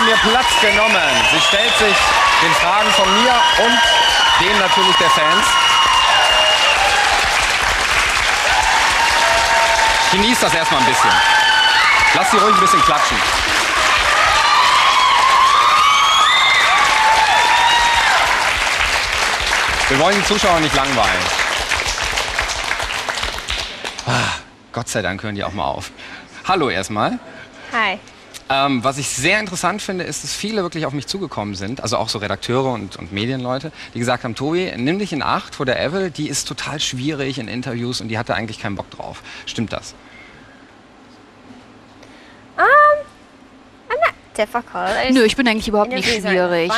neben mir Platz genommen. Sie stellt sich den Fragen von mir und denen natürlich der Fans. Genießt das erstmal ein bisschen. Lass sie ruhig ein bisschen klatschen. Wir wollen die Zuschauer nicht langweilen. Gott sei Dank hören die auch mal auf. Hallo erstmal. Hi. Was ich sehr interessant finde, ist, dass viele wirklich auf mich zugekommen sind, also auch so Redakteure und Medienleute, die gesagt haben, Tobi, nimm dich in Acht vor der Avril, die ist total schwierig in Interviews und die hatte eigentlich keinen Bock drauf. Stimmt das? Nö, ich bin eigentlich überhaupt nicht schwierig.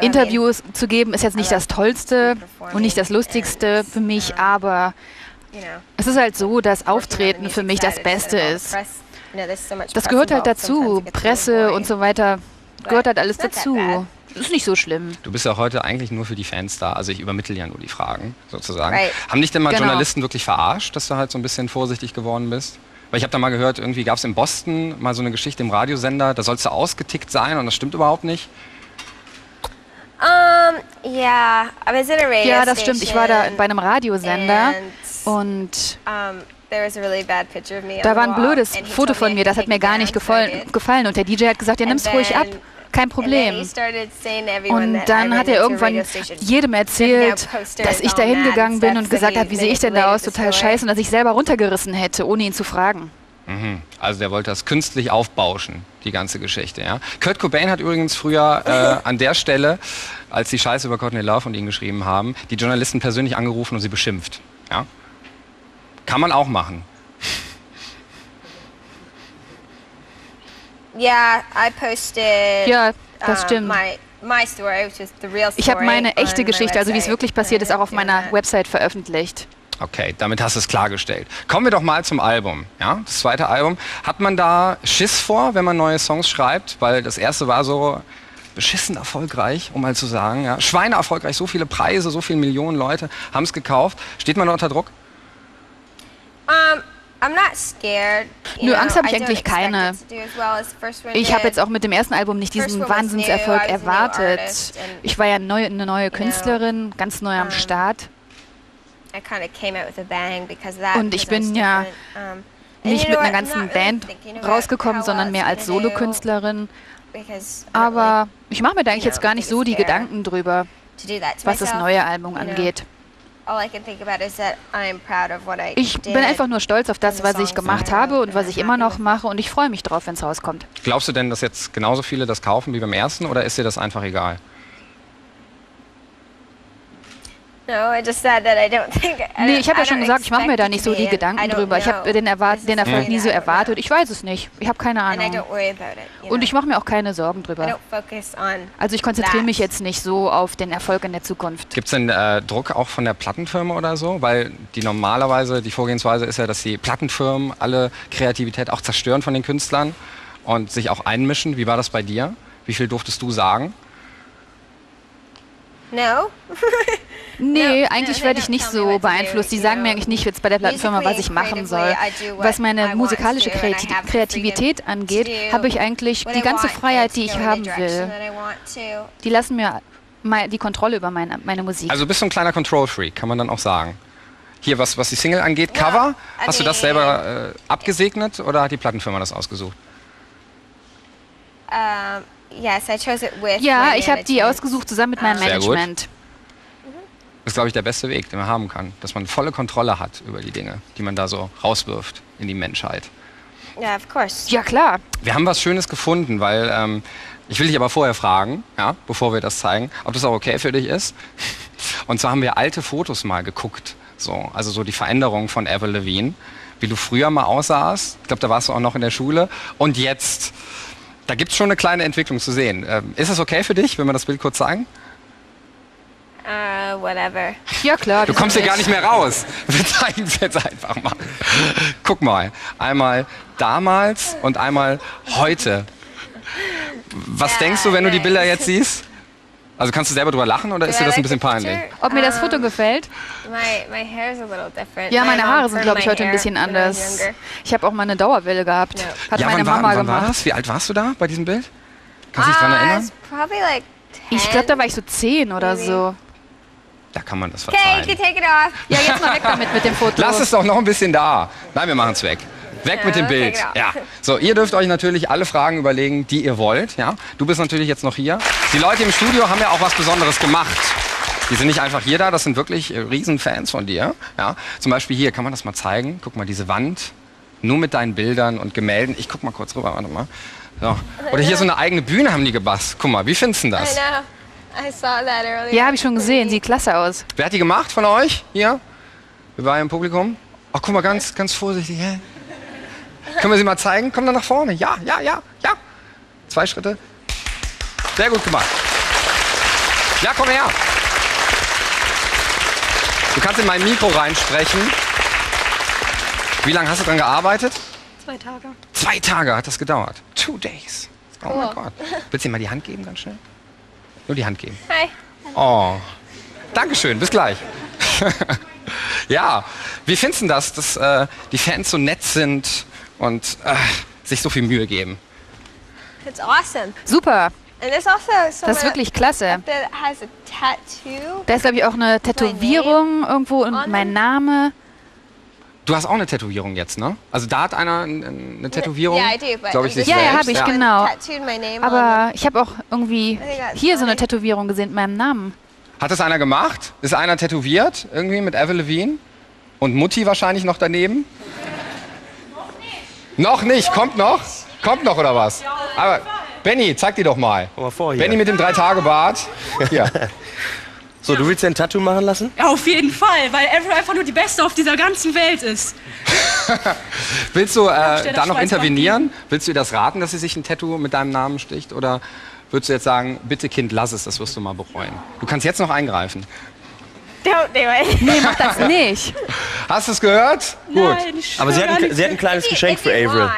Interviews zu geben ist jetzt nicht das Tollste und nicht das Lustigste für mich, aber es ist halt so, dass Auftreten für mich das Beste ist. Das gehört halt dazu, Presse und so weiter, gehört halt alles dazu. Ist nicht so schlimm. Du bist ja heute eigentlich nur für die Fans da, also ich übermittle ja nur die Fragen, sozusagen. Haben dich denn mal Journalisten wirklich verarscht, dass du halt so ein bisschen vorsichtig geworden bist? Weil ich habe da mal gehört, irgendwie gab es in Boston mal so eine Geschichte im Radiosender, da sollst du ausgetickt sein und das stimmt überhaupt nicht. Ja, das stimmt. Ich war da bei einem Radiosender und da war ein blödes Foto von mir, das hat mir gar nicht gefallen. Und der DJ hat gesagt, ja, nimm's ruhig ab, kein Problem. Und dann hat er irgendwann jedem erzählt, dass ich da hingegangen bin und gesagt habe, wie sehe ich denn da aus, total scheiße, und dass ich selber runtergerissen hätte, ohne ihn zu fragen. Also der wollte das künstlich aufbauschen, die ganze Geschichte. Ja? Kurt Cobain hat übrigens früher an der Stelle, als die Scheiße über Courtney Love und ihn geschrieben haben, die Journalisten persönlich angerufen und sie beschimpft. Ja? Kann man auch machen. Ja, das stimmt. Ich habe meine echte Geschichte, also wie es wirklich passiert ist, auch auf meiner Website veröffentlicht. Okay, damit hast du es klargestellt. Kommen wir doch mal zum Album. Ja? Das zweite Album. Hat man da Schiss vor, wenn man neue Songs schreibt? Weil das erste war so beschissen erfolgreich, um mal zu sagen. Ja? Schweine erfolgreich, so viele Preise, so viele Millionen Leute haben es gekauft. Steht man da unter Druck? Nö, Angst habe ich eigentlich keine. Ich habe jetzt auch mit dem ersten Album nicht diesen Wahnsinnserfolg erwartet. Ich war ja eine neue Künstlerin, ganz neu am Start. Und ich bin ja nicht mit einer ganzen Band rausgekommen, sondern mehr als Solokünstlerin. Aber ich mache mir da eigentlich jetzt gar nicht so die Gedanken drüber, was das neue Album angeht. Ich bin einfach nur stolz auf das, was ich gemacht habe und was ich immer noch mache, und ich freue mich drauf, wenn es rauskommt. Glaubst du denn, dass jetzt genauso viele das kaufen wie beim ersten, oder ist dir das einfach egal? Nee, ich habe ja schon gesagt, ich mache mir da nicht so die Gedanken drüber. Ich habe den Erfolg nie so erwartet. Ich weiß es nicht. Ich habe keine Ahnung. Und ich mache mir auch keine Sorgen drüber. Also ich konzentriere mich jetzt nicht so auf den Erfolg in der Zukunft. Gibt es denn Druck auch von der Plattenfirma oder so? Weil die Vorgehensweise ist ja, dass die Plattenfirmen alle Kreativität auch zerstören von den Künstlern und sich auch einmischen. Wie war das bei dir? Wie viel durftest du sagen? Nee, eigentlich werde ich nicht so beeinflusst. Die sagen mir eigentlich nicht jetzt bei der Plattenfirma, was ich machen soll. Was meine musikalische Kreativität angeht, habe ich eigentlich die ganze Freiheit, die ich haben will. Die lassen mir die Kontrolle über meine Musik. Also bist du ein kleiner Control-Freak, kann man dann auch sagen. Hier, was die Single angeht, Cover, hast du das selber abgesegnet oder hat die Plattenfirma das ausgesucht? Ja, ich habe die ausgesucht zusammen mit meinem Management. Das ist, glaube ich, der beste Weg, den man haben kann. Dass man volle Kontrolle hat über die Dinge, die man da so rauswirft in die Menschheit. Ja, klar. Wir haben was Schönes gefunden, weil ich will dich aber vorher fragen, ja, bevor wir das zeigen, ob das auch okay für dich ist. Und zwar haben wir alte Fotos mal geguckt. So, also so die Veränderung von Avril Lavigne, wie du früher mal aussahst. Ich glaube, da warst du auch noch in der Schule. Und jetzt, da gibt es schon eine kleine Entwicklung zu sehen. Ist es okay für dich, wenn wir das Bild kurz zeigen? Whatever. Ja, klar. Du kommst hier gar nicht mehr raus. Wir zeigen es jetzt einfach mal. Guck mal. Einmal damals und einmal heute. Was denkst du, wenn du die Bilder jetzt siehst? Also kannst du selber drüber lachen oder ist dir das ein bisschen peinlich? Ob mir das Foto gefällt? Ja, meine Haare sind, glaube ich, heute ein bisschen anders. Ich habe auch mal eine Dauerwelle gehabt. Hat meine Mama gemacht. Wann war das? Wie alt warst du da bei diesem Bild? Kannst du dich daran erinnern? Ich glaube, da war ich so 10 oder so. Da kann man das verzeihen. Okay, take it off. Ja, jetzt mal weg damit mit dem Foto. Lass es doch noch ein bisschen da. Nein, wir machen es weg. Weg mit dem Bild. Ja. So, ihr dürft euch natürlich alle Fragen überlegen, die ihr wollt. Ja? Du bist natürlich jetzt noch hier. Die Leute im Studio haben ja auch was Besonderes gemacht. Die sind nicht einfach hier da, das sind wirklich Riesenfans von dir. Ja? Zum Beispiel hier, kann man das mal zeigen? Guck mal, diese Wand, nur mit deinen Bildern und Gemälden. Ich guck mal kurz rüber, warte mal. So. Oder hier so eine eigene Bühne haben die gebastelt. Guck mal, wie findest du das? Ja, habe ich schon gesehen. Sieht klasse aus. Wer hat die gemacht von euch? Hier? Wir waren im Publikum. Ach, guck mal, ganz vorsichtig. Hä? Können wir sie mal zeigen? Komm dann nach vorne. Ja. 2 Schritte. Sehr gut gemacht. Ja, komm her. Du kannst in mein Mikro reinsprechen. Wie lange hast du dran gearbeitet? 2 Tage. 2 Tage hat das gedauert. 2 days. Oh mein Gott. Willst du dir mal die Hand geben, ganz schnell? Nur die Hand geben. Hi. Oh. Dankeschön, bis gleich. Ja, wie findest du das, dass die Fans so nett sind und sich so viel Mühe geben? It's awesome. Super. And there's also das ist wirklich klasse. That has a tattoo. Da ist, glaube ich, auch eine Tätowierung irgendwo und mein Name. Du hast auch eine Tätowierung jetzt, ne? Also da hat einer eine Tätowierung, glaube ich, sich ja, selbst. Ja, habe ich, genau. Aber ich habe auch irgendwie hier so eine Tätowierung gesehen mit meinem Namen. Hat das einer gemacht? Ist einer tätowiert irgendwie mit Avril Lavigne? Und Mutti wahrscheinlich noch daneben? Noch nicht. Kommt noch? Kommt noch oder was? Aber Benny, zeig die doch mal. Benny mit dem 3-Tage-Bart. Hier. So, du willst dir ein Tattoo machen lassen? Ja, auf jeden Fall, weil Avril einfach nur die Beste auf dieser ganzen Welt ist. Willst du da noch intervenieren? Willst du ihr das raten, dass sie sich ein Tattoo mit deinem Namen sticht? Oder würdest du jetzt sagen, bitte Kind, lass es, das wirst du mal bereuen? Du kannst jetzt noch eingreifen. Don't do it. Nee, mach das nicht. Hast du es gehört? Nein, gut. Aber sie hat ein kleines Geschenk für Avril.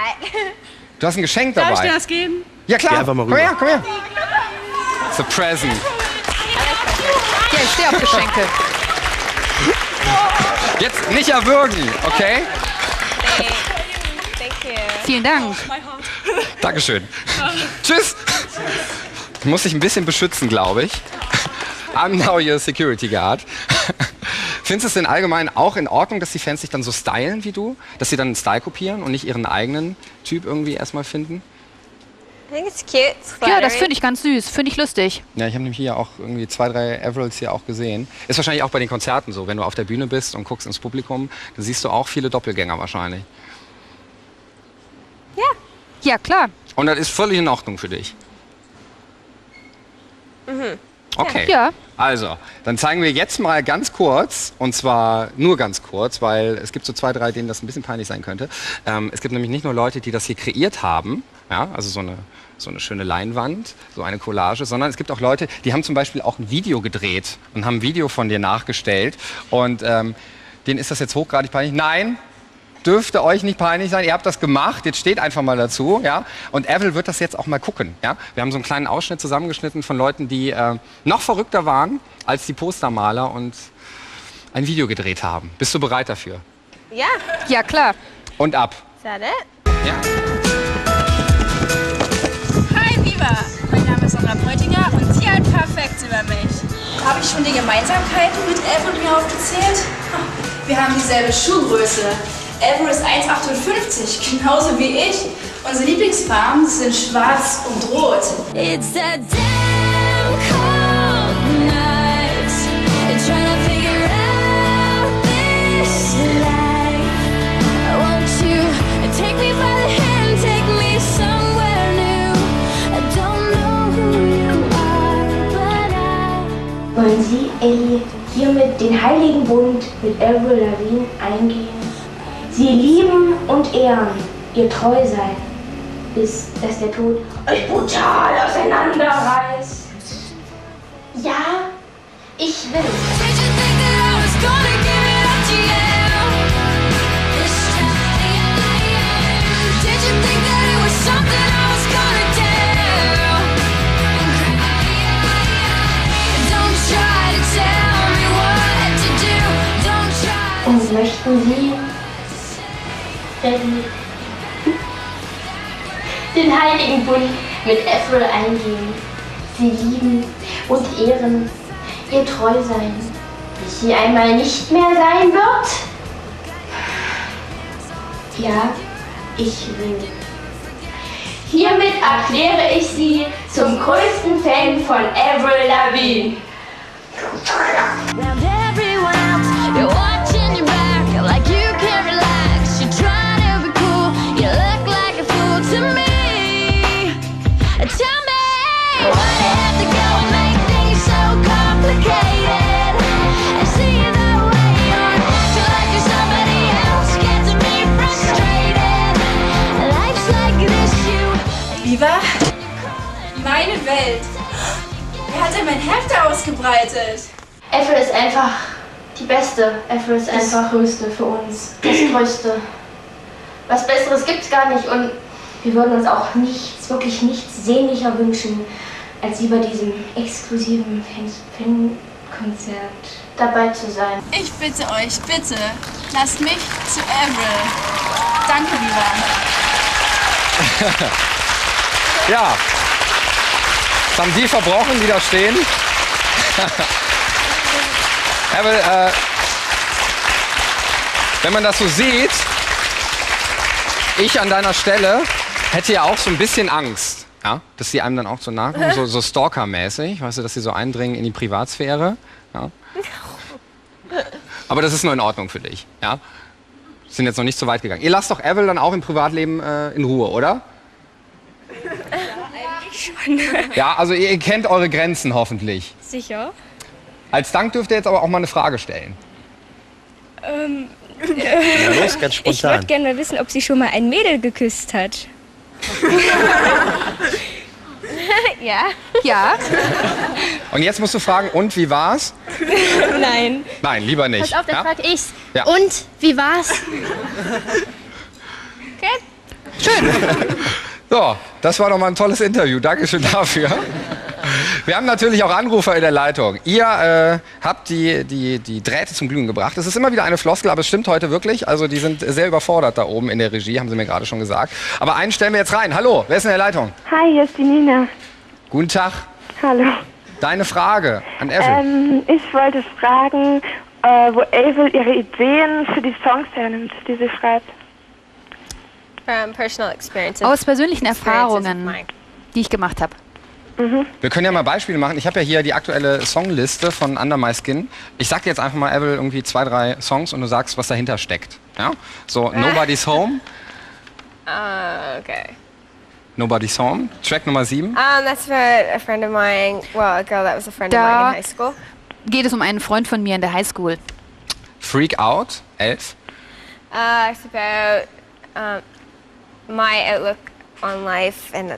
Du hast ein Geschenk dabei. Darf ich dir das geben? Ja klar, einfach mal rüber. Komm her. It's a present. Ja, ich stehe auf Geschenke. Jetzt nicht erwürgen, okay? Thank you. Vielen Dank. Dankeschön. Tschüss. Du musst dich ein bisschen beschützen, glaube ich. I'm now your security guard. Findest du es denn allgemein auch in Ordnung, dass die Fans sich dann so stylen wie du? Dass sie dann einen Style kopieren und nicht ihren eigenen Typ irgendwie erstmal finden? I think it's cute. Ja, das finde ich ganz süß. Finde ich lustig. Ja, ich habe nämlich hier auch irgendwie 2, 3 Avrils hier auch gesehen. Ist wahrscheinlich auch bei den Konzerten so. Wenn du auf der Bühne bist und guckst ins Publikum, dann siehst du auch viele Doppelgänger wahrscheinlich. Ja. Ja, klar. Und das ist völlig in Ordnung für dich? Mhm. Okay. Ja. Also, dann zeigen wir jetzt mal ganz kurz, und zwar nur ganz kurz, weil es gibt so 2, 3, denen das ein bisschen peinlich sein könnte. Es gibt nämlich nicht nur Leute, die das hier kreiert haben, ja, also so eine schöne Leinwand, so eine Collage, sondern es gibt auch Leute, die haben zum Beispiel auch ein Video gedreht und haben ein Video von dir nachgestellt und denen ist das jetzt hochgradig peinlich. Nein, dürfte euch nicht peinlich sein, ihr habt das gemacht, jetzt steht einfach mal dazu, ja, und Avril wird das jetzt auch mal gucken, ja. Wir haben so einen kleinen Ausschnitt zusammengeschnitten von Leuten, die noch verrückter waren als die Postermaler und ein Video gedreht haben. Bist du bereit dafür? Ja. Ja, klar. Und ab. Is that it? Ja. Hi Viva, mein Name ist Sandra Beutinger und hier ein paar Facts über mich. Habe ich schon die Gemeinsamkeiten mit Avril und mir aufgezählt? Wir haben dieselbe Schuhgröße. Avril ist 1,58, genauso wie ich. Unsere Lieblingsfarben sind schwarz und rot. It's a damn cold night. Trying to figure out this life. Won't you take me by the hand, take me somewhere new? I don't know who you are, but I... Wollen Sie, Ellie, hiermit den heiligen Bund mit Avril Lavigne eingehen? Sie lieben und ehren, ihr treu sein, bis dass der Tod euch brutal auseinanderreißt. Ja, ich will. Und möchten Sie den heiligen Bund mit Avril eingehen. Sie lieben und ehren, ihr treu sein, bis sie einmal nicht mehr sein wird. Ja, ich will. Hiermit erkläre ich sie zum größten Fan von Avril Lavigne. Viva? Meine Welt. Wer hat denn mein Heft da ausgebreitet? Avril ist einfach die Beste. Avril ist einfach das Größte für uns. Das Größte. Was Besseres gibt's gar nicht und wir würden uns auch nichts, wirklich nichts sehnlicher wünschen, als sie bei diesem exklusiven Fan-Konzert dabei zu sein. Ich bitte euch, bitte, lasst mich zu Avril. Danke, Viva. Ja, das haben die verbrochen, die da stehen. Avril, wenn man das so sieht, ich an deiner Stelle hätte ja auch so ein bisschen Angst, ja, dass sie einem dann auch so nachkommen, so Stalker-mäßig, weißt du, dass sie so eindringen in die Privatsphäre. Ja. Aber das ist nur in Ordnung für dich, ja. Sind jetzt noch nicht so weit gegangen. Ihr lasst doch Avril dann auch im Privatleben in Ruhe, oder? Ja, also ihr kennt eure Grenzen hoffentlich. Sicher. Als Dank dürft ihr jetzt aber auch mal eine Frage stellen. Ja, los, ganz spontan. Ich würde gerne mal wissen, ob sie schon mal ein Mädel geküsst hat. Ja. Ja. Und jetzt musst du fragen, und wie war's? Nein. Nein, lieber nicht. Pass auf, dann ja? frag ich's. Ja. Und, wie war's? Okay. Schön. So, das war doch mal ein tolles Interview. Dankeschön dafür. Wir haben natürlich auch Anrufer in der Leitung. Ihr habt die Drähte zum Glühen gebracht. Es ist immer wieder eine Floskel, aber es stimmt heute wirklich. Also die sind sehr überfordert da oben in der Regie, haben sie mir gerade schon gesagt. Aber einen stellen wir jetzt rein. Hallo, wer ist in der Leitung? Hi, hier ist die Nina. Guten Tag. Hallo. Deine Frage an Avril. Ich wollte fragen, wo Avril ihre Ideen für die Songs hernimmt, die sie schreibt. Aus persönlichen Erfahrungen, die ich gemacht habe. Wir können ja mal Beispiele machen. Ich habe ja hier die aktuelle Songliste von Under My Skin. Ich sag dir jetzt einfach mal, Avril, irgendwie 2, 3 Songs und du sagst, was dahinter steckt. Ja? So, Nobody's Home. Okay. Nobody's Home. Track Nummer 7. That's for a friend of mine. Well, a girl that was a friend of mine in high school. Geht es um einen Freund von mir in der Highschool. Freak Out. 11. It's about my outlook on life, and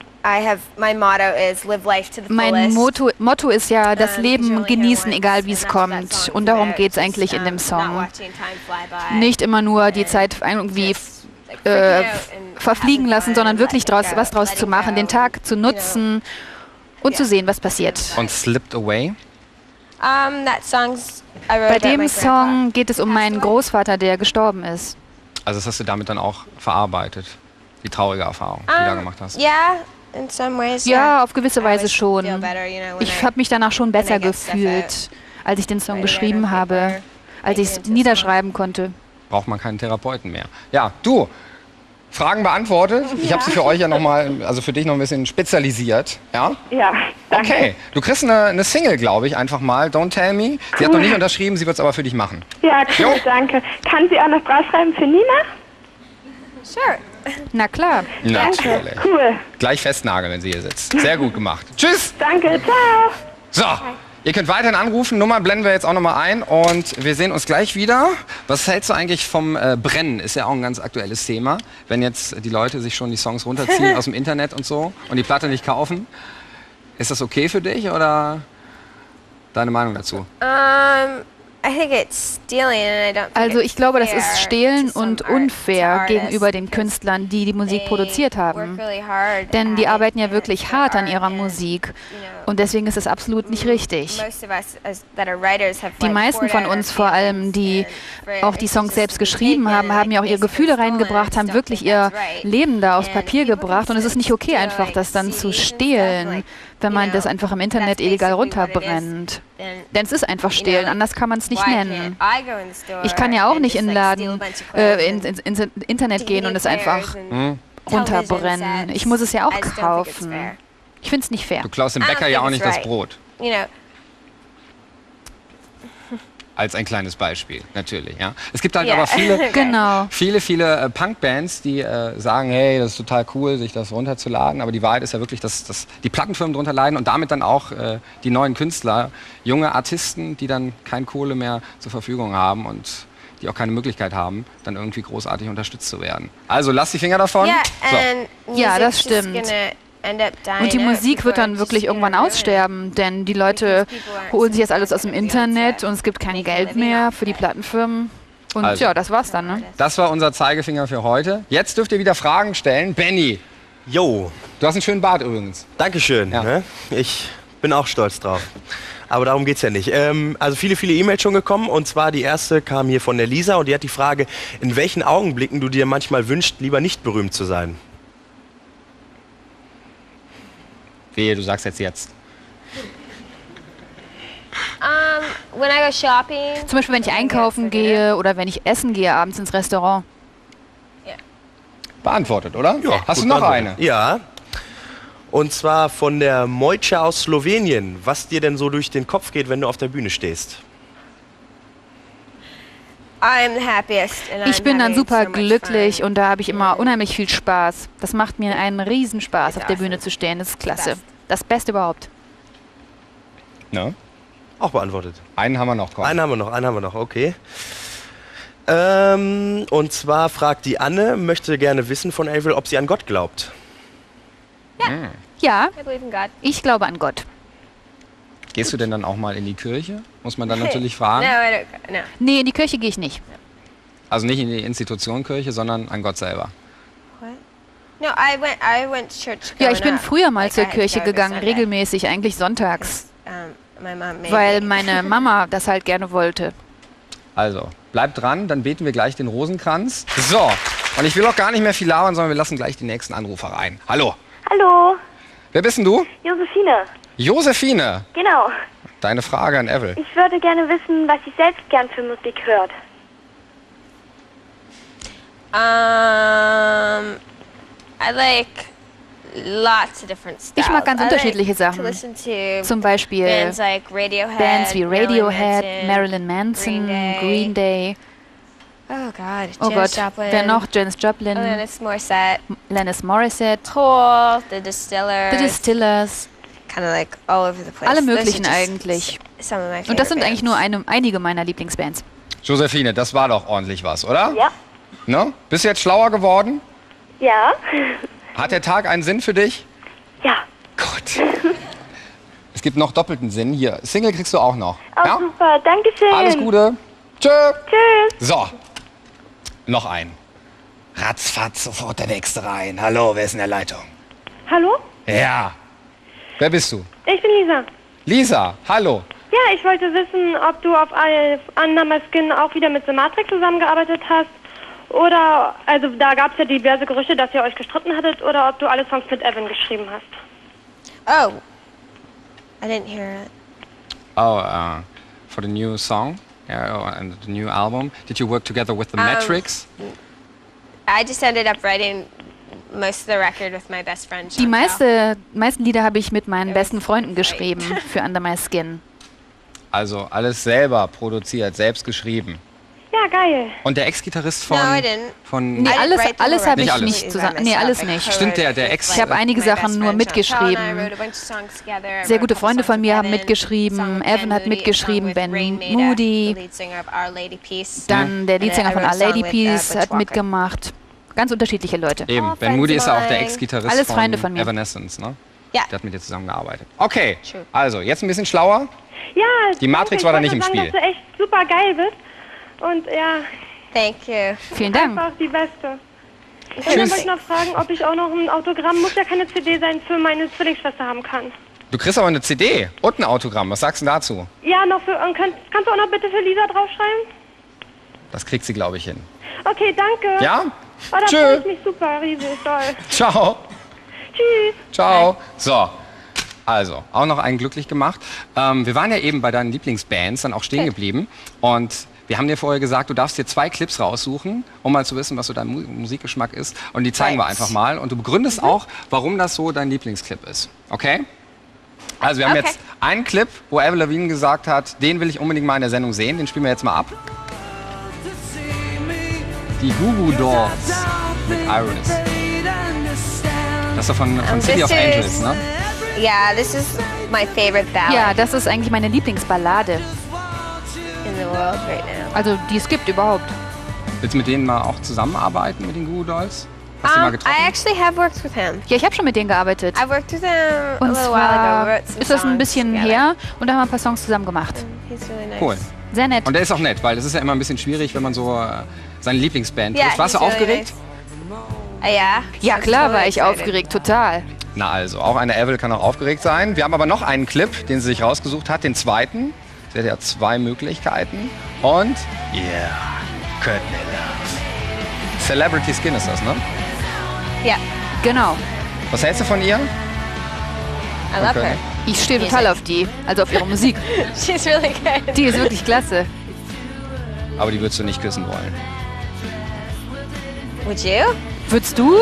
my motto is live life to the fullest. Mein Motto ist ja, das Leben genießen, egal wie es kommt. Und darum geht es eigentlich in dem Song. Nicht immer nur die Zeit irgendwie verfliegen lassen, sondern wirklich was draus zu machen, den Tag zu nutzen und zu sehen, was passiert. Und Slipped Away? Bei dem Song geht es um meinen Großvater, der gestorben ist. Also das hast du damit dann auch verarbeitet? Die traurige Erfahrung, die du da gemacht hast? In some ways, ja, auf gewisse Weise schon. Ich habe mich danach schon besser gefühlt, als ich den Song geschrieben habe, als ich es niederschreiben konnte. Braucht man keinen Therapeuten mehr. Ja, du, Fragen beantwortet. Ich habe sie für euch ja nochmal, also für dich noch ein bisschen spezialisiert. Ja? Ja, danke. Okay, du kriegst eine Single, glaube ich, einfach mal. Don't Tell Me. Sie hat noch nicht unterschrieben, sie wird es aber für dich machen. Ja, cool, danke. Kann sie auch noch draufschreiben für Nina? Sure. Na klar. Natürlich. Cool. Gleich festnageln, wenn sie hier sitzt. Sehr gut gemacht. Tschüss. Danke, ciao. So, ihr könnt weiterhin anrufen. Nummer blenden wir jetzt auch nochmal ein und wir sehen uns gleich wieder. Was hältst du eigentlich vom Brennen? Ist ja auch ein ganz aktuelles Thema. Wenn jetzt die Leute sich schon die Songs runterziehen aus dem Internet und so und die Platte nicht kaufen. Ist das okay für dich oder deine Meinung dazu? Also ich glaube, das ist Stehlen und unfair gegenüber den Künstlern, die die Musik produziert haben. Denn die arbeiten ja wirklich hart an ihrer Musik. Und deswegen ist es absolut nicht richtig. Die meisten von uns vor allem, die auch die Songs selbst geschrieben haben, haben ja auch ihre Gefühle reingebracht, haben wirklich ihr Leben da aufs Papier gebracht. Und es ist nicht okay, einfach das dann zu stehlen, wenn man das einfach im Internet illegal runterbrennt. Denn es ist einfach Stehlen, anders kann man es nicht nennen. Ich kann ja auch nicht in den Laden, ins Internet gehen und es einfach runterbrennen. Ich muss es ja auch kaufen. Ich finde es nicht fair. Du klaust dem Bäcker ja auch nicht das Brot. Als ein kleines Beispiel, natürlich. Ja. Es gibt halt aber viele Punkbands, die sagen, hey, das ist total cool, sich das runterzuladen. Aber die Wahrheit ist ja wirklich, dass die Plattenfirmen drunter leiden und damit dann auch die neuen Künstler, junge Artisten, die dann keine Kohle mehr zur Verfügung haben und die auch keine Möglichkeit haben, dann irgendwie großartig unterstützt zu werden. Also lass die Finger davon. Ja, das stimmt. Und die Musik wird dann wirklich irgendwann aussterben, denn die Leute holen sich jetzt alles aus dem Internet und es gibt kein Geld mehr für die Plattenfirmen. Und also, ja, das war's dann, ne? Das war unser Zeigefinger für heute. Jetzt dürft ihr wieder Fragen stellen. Benny. Jo. Du hast einen schönen Bart übrigens. Dankeschön. Ja. Ne? Ich bin auch stolz drauf. Aber darum geht's ja nicht. Also viele E-Mails schon gekommen. Und zwar die erste kam hier von der Lisa und die hat die Frage, in welchen Augenblicken du dir manchmal wünschst, lieber nicht berühmt zu sein. Wehe, du sagst jetzt. When I go shopping. Zum Beispiel, wenn ich einkaufen gehe oder wenn ich essen gehe abends ins Restaurant. Beantwortet, oder? Ja. Hast du noch eine? Ja. Und zwar von der Mojca aus Slowenien. Was dir denn so durch den Kopf geht, wenn du auf der Bühne stehst? Ich bin dann super glücklich und da habe ich immer unheimlich viel Spaß. Das macht mir einen Riesenspaß, auf der Bühne zu stehen. Das ist klasse. Das Beste überhaupt. No? Auch beantwortet. Einen haben wir noch, komm. Einen haben wir noch, okay. Und zwar fragt die Anne, möchte gerne wissen von Avril, ob sie an Gott glaubt. Ja, ich glaube an Gott. Gehst du denn dann auch mal in die Kirche? Muss man dann natürlich fragen. No. Nee, in die Kirche gehe ich nicht. Also nicht in die Institution Kirche, sondern an Gott selber. No, I went to church. Ja, ich bin früher mal zur Kirche gegangen, regelmäßig, eigentlich sonntags. Weil meine Mama das halt gerne wollte. Also, bleibt dran, dann beten wir gleich den Rosenkranz. So, und ich will auch gar nicht mehr viel labern, sondern wir lassen gleich die nächsten Anrufer rein. Hallo. Hallo. Wer bist denn du? Josephine. Josephine? Genau. Deine Frage an Avril. Ich würde gerne wissen, was sie selbst gern für Musik hört. I like lots of different styles. Ich mag ganz unterschiedliche Sachen. Zum Beispiel Bands wie Radiohead, Marilyn Manson, Green Day. Oh Gott, wer noch? Janis Joplin, Alanis Morissette, Tool, The Distillers. Like all over the place. Alle möglichen eigentlich. Und das sind eigentlich nur einige meiner Lieblingsbands. Josephine, das war doch ordentlich was, oder? Ja. No? Bist du jetzt schlauer geworden? Ja. Hat der Tag einen Sinn für dich? Ja. Gut. Es gibt noch doppelten Sinn. Hier, Single kriegst du auch noch. Oh, ja? Super, danke schön. Alles Gute. Tschö. Tschüss. So, noch ein. Ratzfatz, sofort der nächste rein. Hallo, wer ist in der Leitung? Hallo? Ja. Wer bist du? Ich bin Lisa. Lisa, hallo. Ja, ich wollte wissen, ob du auf Under My Skin auch wieder mit The Matrix zusammengearbeitet hast. Oder, also da gab es ja diverse Gerüchte, dass ihr euch gestritten hattet. Oder ob du alle Songs mit Evan geschrieben hast. Oh. I didn't hear it. Oh, for the new song? And the new album. Did you work together with The Matrix? I just ended up writing most of the record with my best friend. Die meisten Lieder habe ich mit meinen besten Freunden geschrieben für Under My Skin. Also alles selber produziert, selbst geschrieben. Ja, geil. Und der Ex-Gitarrist von Nee, alles habe ich nicht zusammen. Nee, alles nicht. Stimmt, der Ex... Ich habe einige Sachen nur mitgeschrieben. Sehr gute Freunde von mir haben mitgeschrieben. Evan hat mitgeschrieben, Ben Moody. Dann der Leadsänger von Our Lady Peace hat mitgemacht. Ganz unterschiedliche Leute. Eben, Ben Moody ist ja auch der Ex-Gitarrist von Evanescence, ne? Ja. Der hat mit dir zusammengearbeitet. Okay, also jetzt ein bisschen schlauer. Ja, die Matrix war da nicht im Spiel. Dass du echt super geil bist. Und ja. Thank you. Vielen Dank. Einfach die Beste. Und dann wollte ich noch fragen, ob ich auch noch ein Autogramm, muss ja keine CD sein, für meine Zwillingsschwester haben kann. Du kriegst aber eine CD und ein Autogramm. Was sagst du dazu? Ja, noch für. Kannst du auch noch bitte für Lisa draufschreiben? Das kriegt sie, glaube ich, hin. Okay, danke. Ja? Oh, da freue ich mich super riesig doll. Ciao. Tschüss. Ciao. So. Also, auch noch einen glücklich gemacht. Wir waren ja eben bei deinen Lieblingsbands dann auch stehen geblieben. Und wir haben dir vorher gesagt, du darfst dir 2 Clips raussuchen, um mal zu wissen, was so dein Musikgeschmack ist. Und die zeigen wir einfach mal. Und du begründest auch, warum das so dein Lieblingsclip ist. Okay? Also wir haben jetzt einen Clip, wo Avril Lavigne gesagt hat, den will ich unbedingt mal in der Sendung sehen. Den spielen wir jetzt mal ab. Die Goo Goo Dolls mit Iris. Das ist doch von City of Angels, ne? Yeah, this is my favorite ballad. Ja, das ist eigentlich meine Lieblingsballade. In the world right now. Also, die es gibt überhaupt. Willst du mit denen mal auch zusammenarbeiten, mit den Goo Goo Dolls? Hast du mal getroffen? I actually have worked with him. Ja, ich habe schon mit denen gearbeitet. I worked with him a Und little while ago. zwar ist das ein bisschen her und da haben wir ein paar Songs zusammen gemacht. He's really nice. Cool. Sehr nett. Und der ist auch nett, weil es ist ja immer ein bisschen schwierig, wenn man so seine Lieblingsband trifft. Warst du aufgeregt? Ja. Ja, klar war ich aufgeregt, total. Na also, auch eine Avril kann auch aufgeregt sein. Wir haben aber noch einen Clip, den sie sich rausgesucht hat, den zweiten. Sie hat ja 2 Möglichkeiten. Und, Courtney Love. Celebrity Skin ist das, ne? Ja. Genau. Was hältst du von ihr? I love her. Ich stehe total auf die, also auf ihre Musik. She's really good. Die ist wirklich klasse. Aber die würdest du nicht küssen wollen. Would you? Würdest du?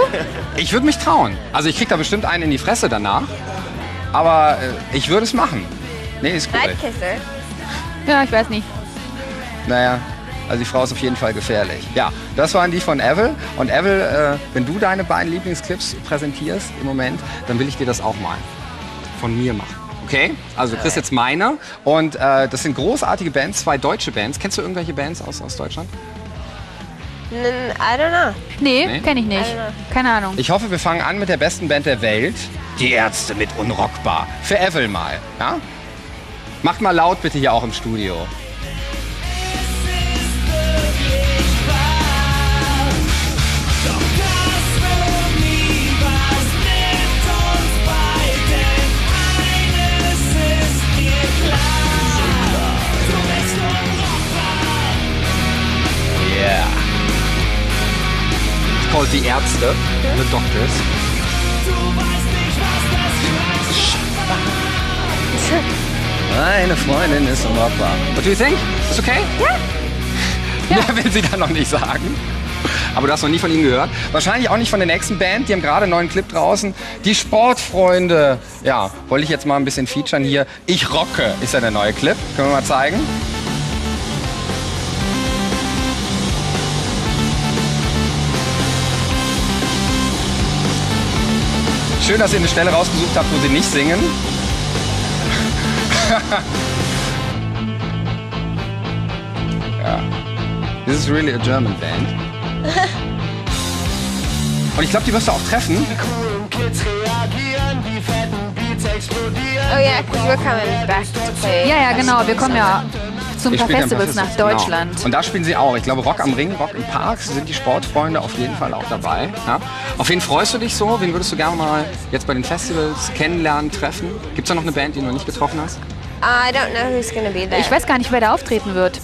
Ich würde mich trauen. Also ich krieg da bestimmt einen in die Fresse danach. Aber ich würde es machen. Nee, ist cool. I'd kiss her. Ja, ich weiß nicht. Naja, also die Frau ist auf jeden Fall gefährlich. Ja, das waren die von Avril. Und Avril, wenn du deine beiden Lieblingsclips präsentierst im Moment, dann will ich dir das auch mal von mir machen. Okay? Also du kriegst jetzt meine. Und das sind großartige Bands, 2 deutsche Bands. Kennst du irgendwelche Bands aus Deutschland? I don't know. Nee, kenne ich nicht. Keine Ahnung. Ich hoffe, wir fangen an mit der besten Band der Welt. Die Ärzte mit Unrockbar. Für Avril mal. Ja? Macht mal laut bitte hier auch im Studio. Yeah. It's called Die Ärzte, The Doctors. Meine Freundin ist unrockbar. What do you think? Ist okay? Ja. Mehr will sie dann noch nicht sagen. Aber du hast noch nie von ihnen gehört. Wahrscheinlich auch nicht von der nächsten Band. Die haben gerade einen neuen Clip draußen. Die Sportfreunde. Ja, wollte ich jetzt mal ein bisschen featuren hier. Ich rocke ist ja der neue Clip. Können wir mal zeigen? Schön, dass ihr eine Stelle rausgesucht habt, wo sie nicht singen. Ja. This is really a German band. Und ich glaube, die wirst du auch treffen. Oh yeah, because we're coming back to play. Ja, genau. Wir kommen ja zu ein paar Festivals nach Deutschland. Genau. Und da spielen sie auch. Ich glaube, Rock am Ring, Rock im Park sind die Sportfreunde auf jeden Fall auch dabei. Ja? Auf wen freust du dich so? Wen würdest du gerne mal jetzt bei den Festivals kennenlernen, treffen? Gibt es da noch eine Band, die du noch nicht getroffen hast? I don't know who's gonna be there. Ich weiß gar nicht, wer da auftreten wird.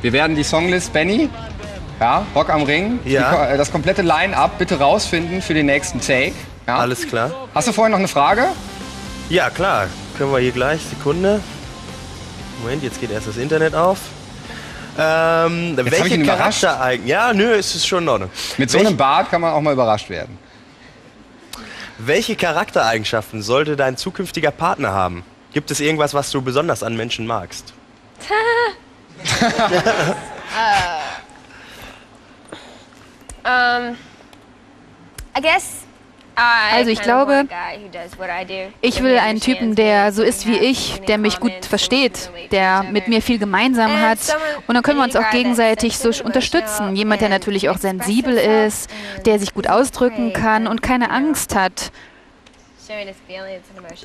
Wir werden die Songlist, Benny, ja, Rock am Ring, das komplette Line-Up bitte rausfinden für den nächsten Take. Ja? Alles klar. Hast du vorhin noch eine Frage? Ja, klar. Können wir hier gleich. Sekunde. Moment, jetzt geht erst das Internet auf. Welche Charaktereigenschaften? Ja, nö, ist es schon in Ordnung. Mit so einem Bart kann man auch mal überrascht werden. Welche Charaktereigenschaften sollte dein zukünftiger Partner haben? Gibt es irgendwas, was du besonders an Menschen magst? I guess. Also ich glaube, ich will einen Typen, der so ist wie ich, der mich gut versteht, der mit mir viel gemeinsam hat. Und dann können wir uns auch gegenseitig so unterstützen. Jemand, der natürlich auch sensibel ist, der sich gut ausdrücken kann und keine Angst hat.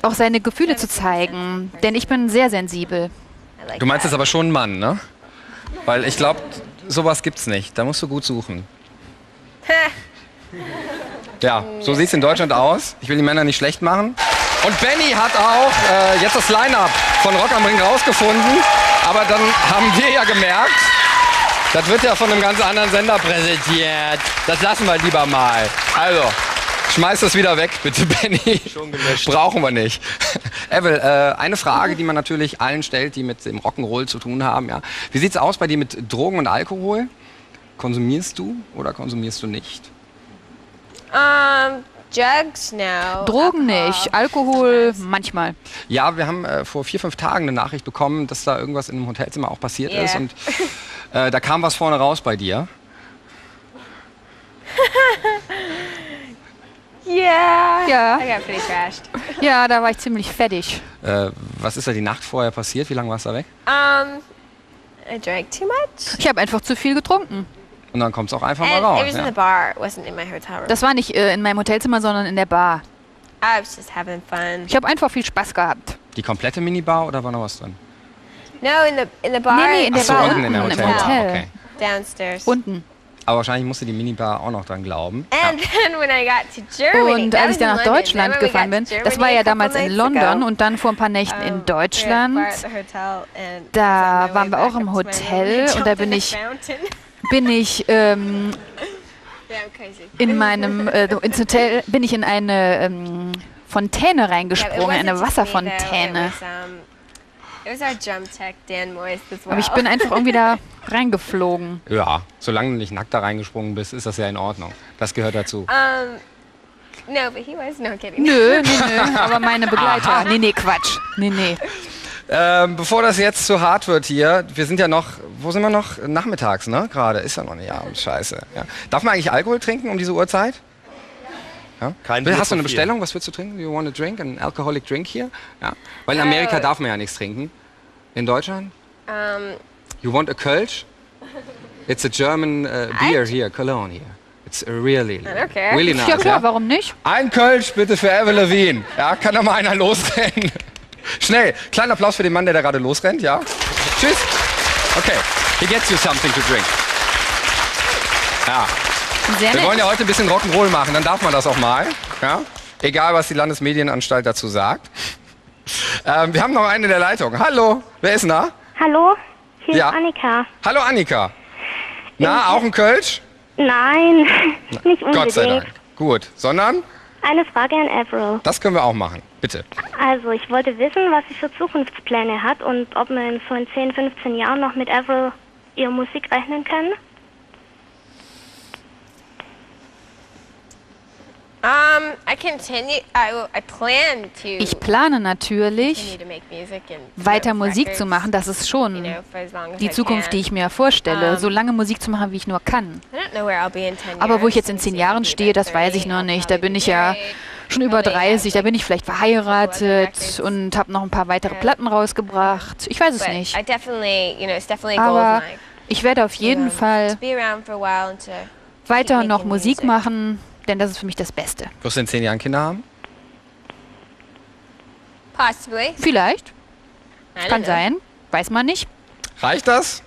auch seine Gefühle zu zeigen, denn ich bin sehr sensibel. Du meinst jetzt aber schon einen Mann, ne? Weil ich glaube, sowas gibt's nicht. Da musst du gut suchen. Ja, so sieht's in Deutschland aus. Ich will die Männer nicht schlecht machen. Und Benny hat auch jetzt das Line-Up von Rock am Ring rausgefunden. Aber dann haben wir ja gemerkt, das wird ja von einem ganz anderen Sender präsentiert. Das lassen wir lieber mal. Also, schmeiß das wieder weg, bitte, Benny. Schon gelöscht. Brauchen wir nicht. Evel, eine Frage, die man natürlich allen stellt, die mit dem Rock'n'Roll zu tun haben. Ja. Wie sieht's aus bei dir mit Drogen und Alkohol? Konsumierst du oder konsumierst du nicht? Drugs, no. Drogen nicht, Alkohol manchmal. Ja, wir haben vor 4-5 Tagen eine Nachricht bekommen, dass da irgendwas in einem Hotelzimmer auch passiert ist. Und da kam was vorne raus bei dir. Ja. I got pretty trashed. Ja, da war ich ziemlich fettig. Was ist da die Nacht vorher passiert? Wie lange warst du da weg? I drank too much. Ich habe einfach zu viel getrunken. Und dann kommt es auch einfach mal raus. It was in the bar, it wasn't in my hotel room. Das war nicht in meinem Hotelzimmer, sondern in der Bar. I was just having fun. Ich habe einfach viel Spaß gehabt. Die komplette Minibar oder war noch was drin? No, in the bar. Nee, in der Bar unten in der im Hotelbar. Hotel. Okay. Downstairs. Unten. Aber wahrscheinlich musste die Minibar auch noch dran glauben. And then when I got to Germany, Und als ich dann nach Deutschland gefahren bin, das war ja damals in London und dann vor ein paar Nächten in Deutschland, da waren wir auch im Hotel und da bin ich in meinem ins Hotel bin ich in eine Fontäne reingesprungen, eine Wasserfontäne. Aber ich bin einfach irgendwie da reingeflogen. Ja, solange du nicht nackt da reingesprungen bist, ist das ja in Ordnung. Das gehört dazu. No, but he was no kidding. Nö, aber meine Begleiter. Aha. Nee, Quatsch. Nee. Bevor das jetzt zu hart wird hier, wir sind ja noch, wo sind wir noch? Nachmittags, ne? Gerade, ist ja noch nicht Abend, scheiße. Ja. Darf man eigentlich Alkohol trinken um diese Uhrzeit? Ja? Hast du eine Bestellung? Was willst du trinken? You want a drink? An alcoholic drink hier? Ja. Weil in Amerika darf man ja nichts trinken. In Deutschland? You want a Kölsch? It's a German beer here, Cologne here. It's really nice. Ja klar, warum nicht? Ein Kölsch bitte für Avril Lavigne. Ja, kann da mal einer losrennen? Schnell, kleiner Applaus für den Mann, der da gerade losrennt, ja? Tschüss. Okay, he gets you something to drink. Ja. Wir wollen ja heute ein bisschen Rock'n'Roll machen, dann darf man das auch mal. Ja? Egal, was die Landesmedienanstalt dazu sagt. Wir haben noch einen in der Leitung. Hallo, wer ist denn da? Hallo, hier ist Annika. Hallo Annika. Na, auch ein Kölsch? Nein, nicht unbedingt. Gott sei Dank. Gut, sondern? Eine Frage an Avril. Das können wir auch machen, bitte. Also, ich wollte wissen, was sie für Zukunftspläne hat und ob wir in so in 10, 15 Jahren noch mit Avril ihre Musik rechnen können. Ich plane natürlich, weiter Musik zu machen. Das ist schon die Zukunft, die ich mir vorstelle. So lange Musik zu machen, wie ich nur kann. Aber wo ich jetzt in 10 Jahren stehe, das weiß ich noch nicht. Da bin ich ja schon über 30. Da bin ich vielleicht verheiratet und habe noch ein paar weitere Platten rausgebracht. Ich weiß es nicht. Aber ich werde auf jeden Fall weiter noch Musik machen. Denn das ist für mich das Beste. Wirst du in 10 Jahren Kinder haben? Vielleicht. Kann sein. Weiß man nicht. Reicht das?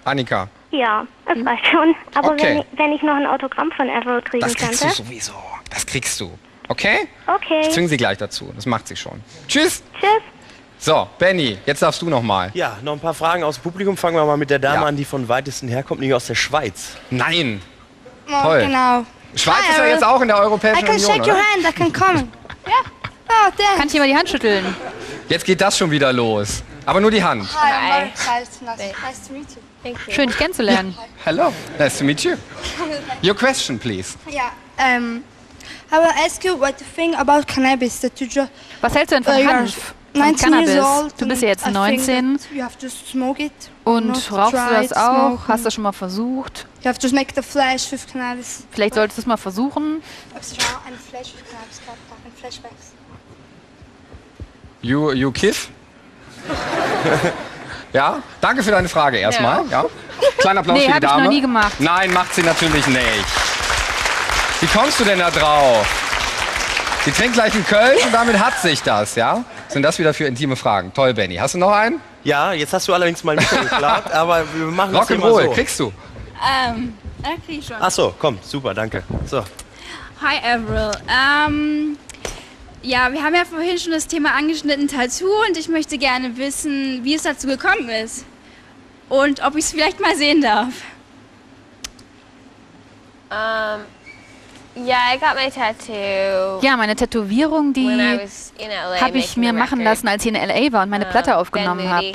Annika? Ja, das reicht schon. Aber wenn ich noch ein Autogramm von Avril kriegen könnte? Das kriegst du sowieso. Das kriegst du. Okay? Okay. Ich zwinge sie gleich dazu. Das macht sie schon. Tschüss. Tschüss. So, Benny, jetzt darfst du noch mal. Ja, noch ein paar Fragen aus dem Publikum. Fangen wir mal mit der Dame an, die von weitesten herkommt, nämlich aus der Schweiz. Nein. Oh, toll. Genau. Schweiz ist ja jetzt auch in der Europäischen Union, shake your hand, I can come. Ja. Oh, kann ich dir mal die Hand schütteln? Jetzt geht das schon wieder los. Aber nur die Hand. Hi. Nice to meet you. Thank you. Schön, dich kennenzulernen. Hello, nice to meet you. Your question, please. Yeah. I will ask you what you think about cannabis. Was hältst du denn von Hanf? 19 years old. Du bist ja jetzt 19 you have to smoke it, und rauchst du das auch? Hast du schon mal versucht? You have to make the flash with cannabis. Vielleicht solltest du es mal versuchen. You kiff? Ja, danke für deine Frage erstmal. Ja. Kleiner Applaus für die Dame. Hab ich noch nie gemacht. Nein, macht sie natürlich nicht. Wie kommst du denn da drauf? Sie trinkt gleich einen Kölsch und damit hat sich das, ja? Sind das wieder für intime Fragen? Toll, Benny. Hast du noch einen? Ja, jetzt hast du allerdings mal nicht geklappt, aber wir machen das immer so. Kriegst du? Krieg ich schon. Ach so, komm, super, danke. So. Hi, Avril. Ja, wir haben ja vorhin schon das Thema angeschnitten, Tattoo, und ich möchte gerne wissen, wie es dazu gekommen ist. Und ob ich es vielleicht mal sehen darf. Yeah, I got my tattoo. Ja, meine Tätowierung, die habe ich mir machen lassen, als ich in L.A. war und meine Platte aufgenommen habe.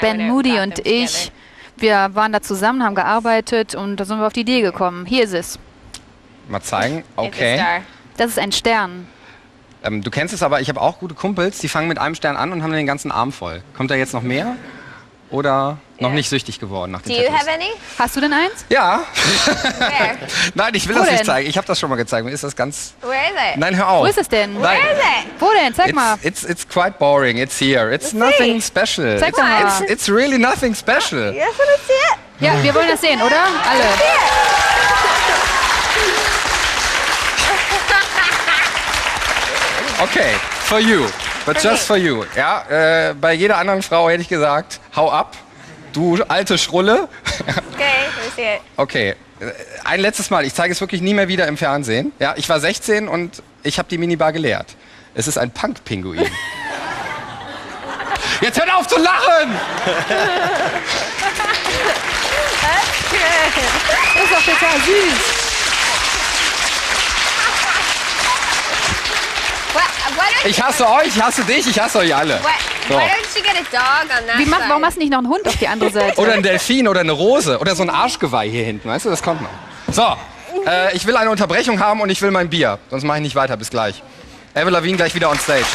Ben Moody und ich, wir waren da zusammen, haben gearbeitet und da sind wir auf die Idee gekommen. Hier ist es. Mal zeigen. Okay. Das ist ein Stern. Du kennst es aber, ich habe auch gute Kumpels, die fangen mit einem Stern an und haben den ganzen Arm voll. Kommt da jetzt noch mehr? Oder noch nicht süchtig geworden nach den Tattoos? Hast du denn eins? Ja. Nein, ich will das nicht zeigen. Ich habe das schon mal gezeigt. Mir ist das ganz... Nein, hör auf. Wo ist es denn? Nein. Wo denn? Zeig mal. It's quite boring. It's here. It's nothing special. Zeig doch mal. It's really nothing special. Ja, wir wollen das sehen, oder? Alle. Okay, for you. But just for you. Ja, bei jeder anderen Frau hätte ich gesagt, hau ab, du alte Schrulle. Okay, ein letztes Mal. Ich zeige es wirklich nie mehr wieder im Fernsehen. Ja, ich war 16 und ich habe die Minibar geleert. Es ist ein Punk-Pinguin. Jetzt hört auf zu lachen! Das ist doch total süß. Ich hasse euch, ich hasse dich, ich hasse euch alle. So. Warum hast du nicht noch einen Hund auf die andere Seite? Oder ein Delfin oder eine Rose oder so ein Arschgeweih hier hinten, weißt du, das kommt noch. So, ich will eine Unterbrechung haben und ich will mein Bier, sonst mache ich nicht weiter, bis gleich. Avril Lavigne gleich wieder on stage.